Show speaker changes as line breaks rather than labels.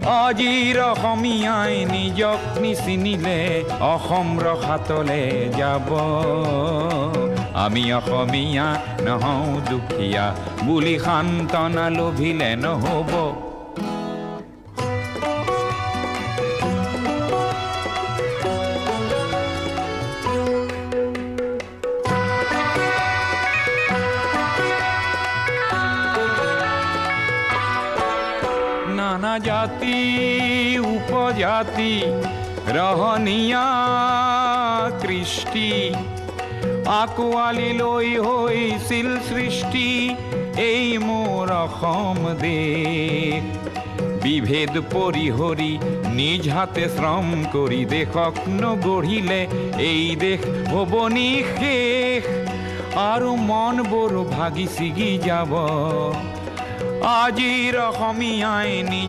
আজিৰ অসমীয়াই নিজক নিচিনিলে অসম ৰসাতলে যাব। আমি অসমীয়া নহওঁ দুখীয়া বুলি সান্তনা লভিলে নহ'ব। নানা জাতি উপজাতি ৰহনীয়া কৃষ্টি আকোৱালি লৈ হৈছিল সৃষ্টি এই মোৰ অসম দেশ। বিভেদ পৰিহৰি নিজ হাতে শ্ৰম কৰি দেশক নগঢ়িলে এই দেশ হ'ব নিশেষ আৰু মনবোৰ ভাগি ছিগি যাব। আজিৰ অসমীয়াই